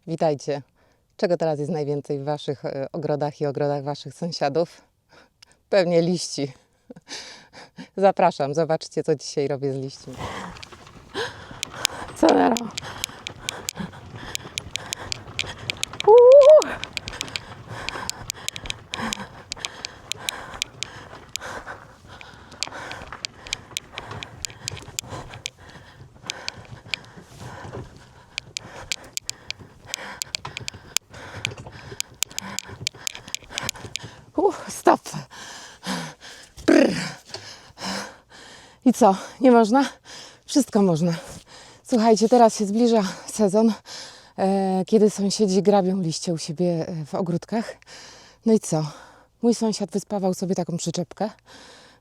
Witajcie. Czego teraz jest najwięcej w Waszych ogrodach i ogrodach Waszych sąsiadów? Pewnie liści. Zapraszam, zobaczcie, co dzisiaj robię z liśćmi. Co na Stop. Brr. I co? Nie można? Wszystko można. Słuchajcie, teraz się zbliża sezon, kiedy sąsiedzi grabią liście u siebie w ogródkach. No i co? Mój sąsiad wyspawał sobie taką przyczepkę,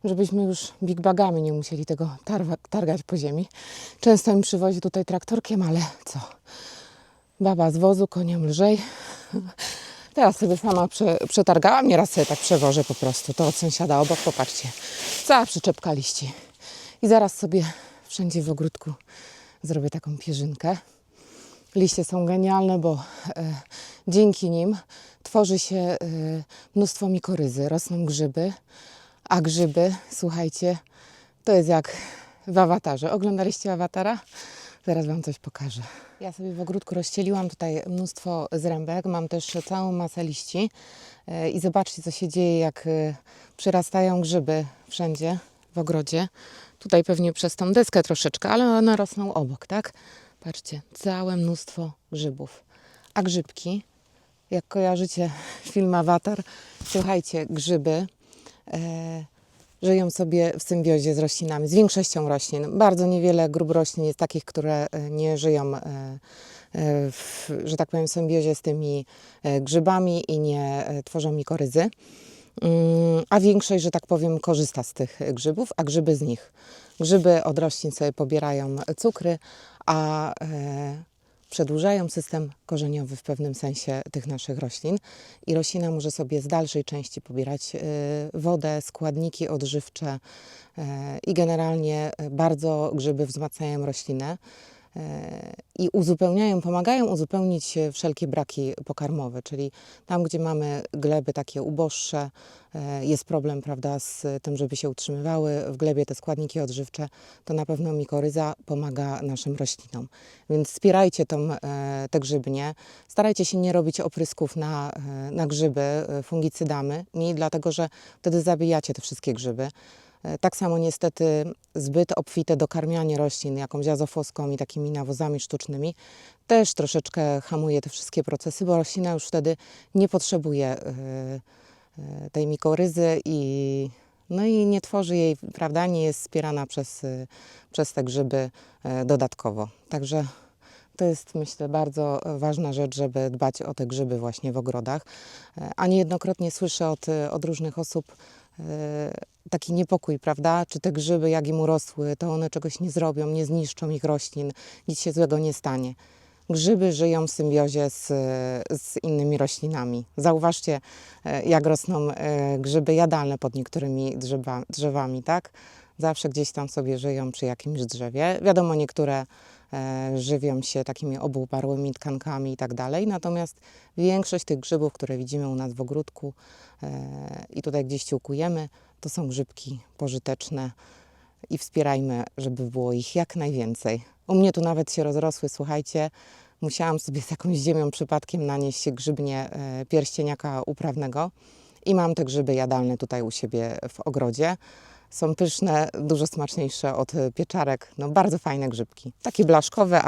żebyśmy już big bagami nie musieli tego targać po ziemi. Często mi przywozi tutaj traktorkiem, ale co? Baba z wozu, koniem lżej. Teraz sobie sama przetargałam, nieraz sobie tak przewożę po prostu. To od sąsiada obok, popatrzcie. Cała przyczepka liści. I zaraz sobie wszędzie w ogródku zrobię taką pierzynkę. Liście są genialne, bo dzięki nim tworzy się mnóstwo mikoryzy, rosną grzyby, a grzyby, słuchajcie, to jest jak w Awatarze. Oglądaliście Awatara? Zaraz Wam coś pokażę. Ja sobie w ogródku rozścieliłam tutaj mnóstwo zrębek, mam też całą masę liści i zobaczcie, co się dzieje, jak przyrastają grzyby wszędzie w ogrodzie. Tutaj pewnie przez tą deskę troszeczkę, ale one rosną obok, tak? Patrzcie, całe mnóstwo grzybów. A grzybki, jak kojarzycie film Awatar, słuchajcie, grzyby żyją sobie w symbiozie z roślinami, z większością roślin. Bardzo niewiele grup roślin jest takich, które nie żyją że tak powiem, w symbiozie z tymi grzybami i nie tworzą mikoryzy. A większość, że tak powiem, korzysta z tych grzybów, a grzyby z nich. Grzyby od roślin sobie pobierają cukry, a przedłużają system korzeniowy w pewnym sensie tych naszych roślin. I roślina może sobie z dalszej części pobierać wodę, składniki odżywcze i generalnie bardzo grzyby wzmacniają roślinę i uzupełniają, pomagają uzupełnić wszelkie braki pokarmowe, czyli tam, gdzie mamy gleby takie uboższe, jest problem, prawda, z tym, żeby się utrzymywały w glebie te składniki odżywcze, to na pewno mikoryza pomaga naszym roślinom. Więc wspierajcie te grzybnie, starajcie się nie robić oprysków na grzyby fungicydami, dlatego że wtedy zabijacie te wszystkie grzyby. Tak samo niestety zbyt obfite dokarmianie roślin jakąś azofoską i takimi nawozami sztucznymi też troszeczkę hamuje te wszystkie procesy, bo roślina już wtedy nie potrzebuje tej mikoryzy i nie tworzy jej, prawda, nie jest wspierana przez te grzyby dodatkowo. Także to jest, myślę, bardzo ważna rzecz, żeby dbać o te grzyby właśnie w ogrodach. A niejednokrotnie słyszę od różnych osób taki niepokój, prawda? Czy te grzyby, jak im urosły, to one czegoś nie zrobią, nie zniszczą ich roślin, nic się złego nie stanie. Grzyby żyją w symbiozie z innymi roślinami. Zauważcie, jak rosną grzyby jadalne pod niektórymi drzewami, tak? Zawsze gdzieś tam sobie żyją przy jakimś drzewie. Wiadomo, niektóre żywią się takimi obuparłymi tkankami i tak dalej. Natomiast większość tych grzybów, które widzimy u nas w ogródku i tutaj gdzieś ciłkujemy, to są grzybki pożyteczne i wspierajmy, żeby było ich jak najwięcej. U mnie tu nawet się rozrosły, słuchajcie, musiałam sobie z jakąś ziemią przypadkiem nanieść grzybnię pierścieniaka uprawnego i mam te grzyby jadalne tutaj u siebie w ogrodzie. Są pyszne, dużo smaczniejsze od pieczarek. No, bardzo fajne grzybki. Takie blaszkowe,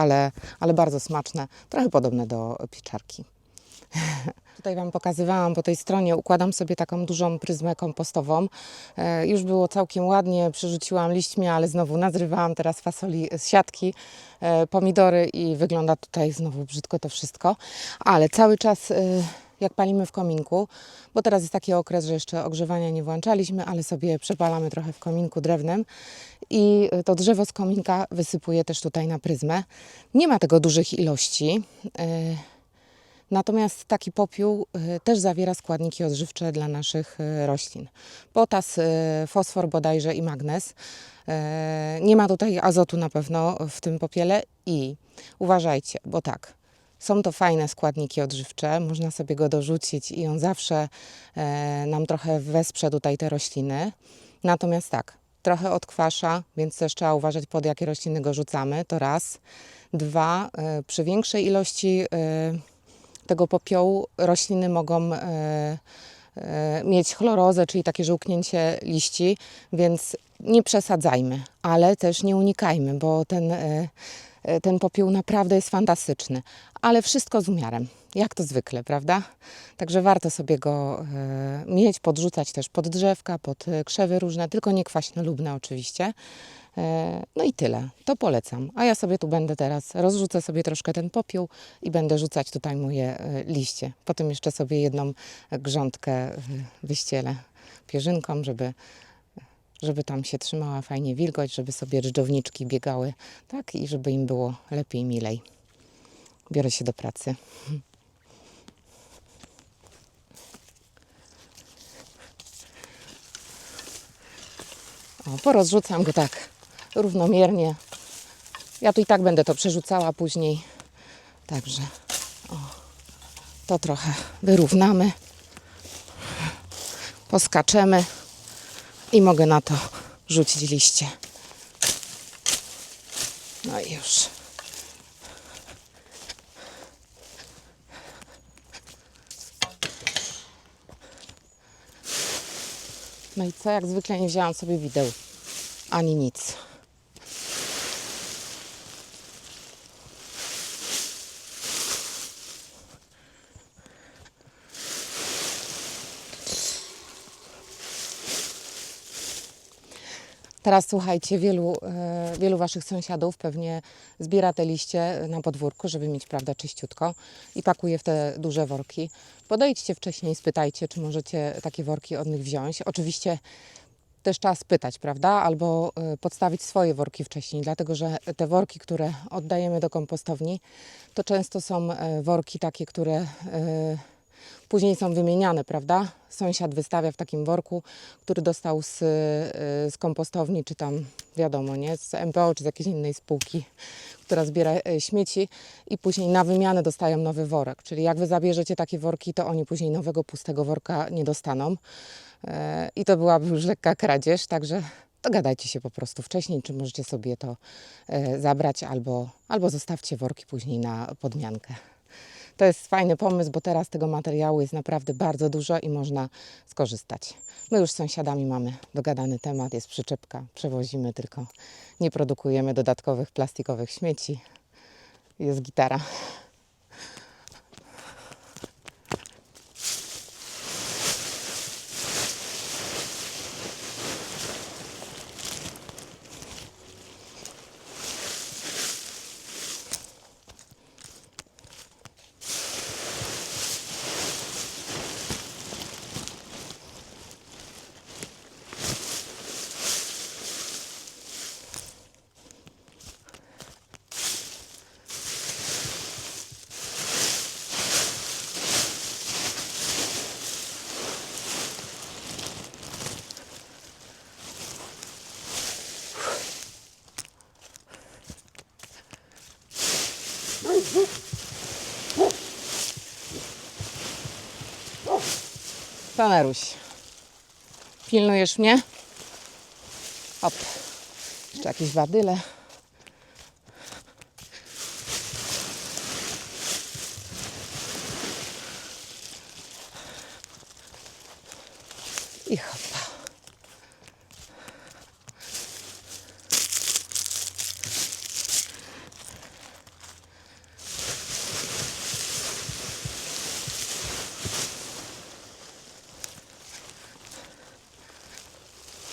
ale bardzo smaczne. Trochę podobne do pieczarki. Tutaj Wam pokazywałam po tej stronie. Układam sobie taką dużą pryzmę kompostową. Już było całkiem ładnie. Przerzuciłam liśćmi, ale znowu nazrywałam teraz fasoli z siatki, pomidory i wygląda tutaj znowu brzydko to wszystko. Ale cały czas jak palimy w kominku, bo teraz jest taki okres, że jeszcze ogrzewania nie włączaliśmy, ale sobie przepalamy trochę w kominku drewnem i to drzewo z kominka wysypuję też tutaj na pryzmę. Nie ma tego dużych ilości, natomiast taki popiół też zawiera składniki odżywcze dla naszych roślin. Potas, fosfor bodajże i magnez. Nie ma tutaj azotu na pewno w tym popiele i uważajcie, bo tak, Są to fajne składniki odżywcze, można sobie go dorzucić i on zawsze nam trochę wesprze tutaj te rośliny. Natomiast tak, trochę odkwasza, więc też trzeba uważać, pod jakie rośliny go rzucamy, to raz. Dwa, przy większej ilości tego popiołu rośliny mogą mieć chlorozę, czyli takie żółknięcie liści, więc nie przesadzajmy, ale też nie unikajmy, bo ten popiół naprawdę jest fantastyczny, ale wszystko z umiarem, jak to zwykle, prawda? Także warto sobie go mieć, podrzucać też pod drzewka, pod krzewy różne, tylko nie kwaśnolubne oczywiście. No i tyle, to polecam. A ja sobie tu będę teraz, rozrzucę sobie troszkę ten popiół i będę rzucać tutaj moje liście. Potem jeszcze sobie jedną grządkę wyścielę pierzynką, żeby tam się trzymała fajnie wilgoć, żeby sobie dżdżowniczki biegały, tak, i żeby im było lepiej, milej. Biorę się do pracy. O, porozrzucam go tak równomiernie. Ja tu i tak będę to przerzucała później. Także o, to trochę wyrównamy. Poskaczemy i mogę na to rzucić liście. No i już. No i co? Jak zwykle nie wzięłam sobie wideł. Ani nic. Teraz słuchajcie, wielu Waszych sąsiadów pewnie zbiera te liście na podwórku, żeby mieć, prawda, czyściutko i pakuje w te duże worki. Podejdźcie wcześniej, spytajcie, czy możecie takie worki od nich wziąć. Oczywiście też trzeba spytać, prawda, albo podstawić swoje worki wcześniej, dlatego że te worki, które oddajemy do kompostowni, to często są worki takie, które później są wymieniane, prawda? Sąsiad wystawia w takim worku, który dostał z kompostowni, czy tam, wiadomo, nie, z MPO, czy z jakiejś innej spółki, która zbiera śmieci i później na wymianę dostają nowy worek. Czyli jak Wy zabierzecie takie worki, to oni później nowego, pustego worka nie dostaną. I to byłaby już lekka kradzież, także dogadajcie się po prostu wcześniej, czy możecie sobie to zabrać, albo zostawcie worki później na podmiankę. To jest fajny pomysł, bo teraz tego materiału jest naprawdę bardzo dużo i można skorzystać. My już z sąsiadami mamy dogadany temat, jest przyczepka, przewozimy, tylko nie produkujemy dodatkowych plastikowych śmieci. Jest gitara. Taneruś, pilnujesz mnie? Hop, jeszcze jakieś badyle. I hopa.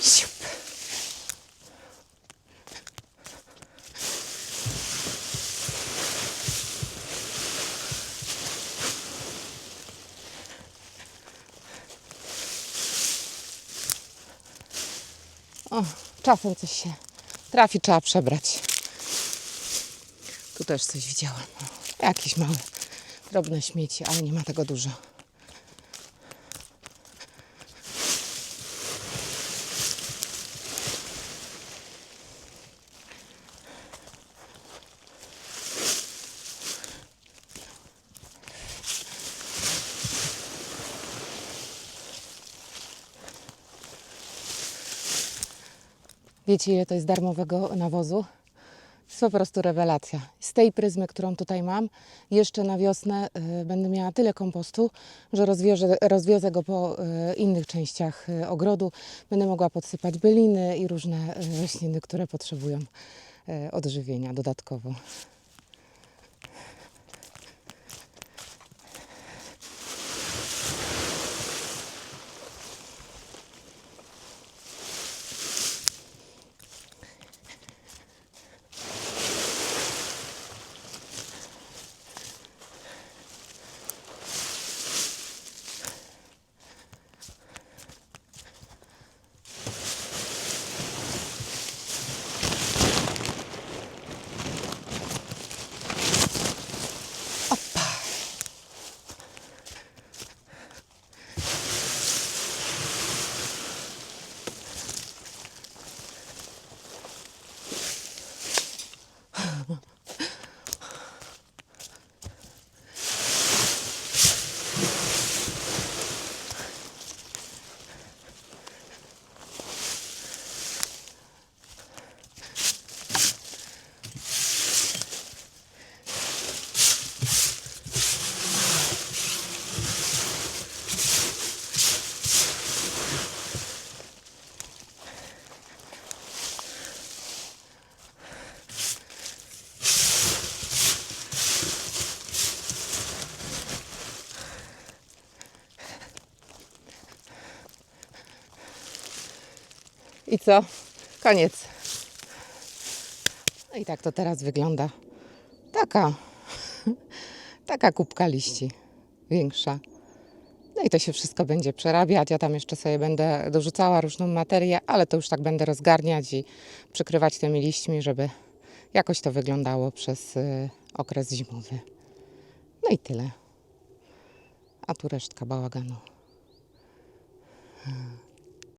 Siup. O, czasem coś się trafi, trzeba przebrać. Tu też coś widziałam. Jakieś małe, drobne śmieci, ale nie ma tego dużo. Wiecie, ile to jest darmowego nawozu? To jest po prostu rewelacja. Z tej pryzmy, którą tutaj mam, jeszcze na wiosnę będę miała tyle kompostu, że rozwiozę go po innych częściach ogrodu. Będę mogła podsypać byliny i różne rośliny, które potrzebują odżywienia dodatkowo. I co? Koniec. No i tak to teraz wygląda. Taka kubka liści. Większa. No i to się wszystko będzie przerabiać. Ja tam jeszcze sobie będę dorzucała różną materię, ale to już tak będę rozgarniać i przykrywać tymi liśćmi, żeby jakoś to wyglądało przez okres zimowy. No i tyle. A tu resztka bałaganu.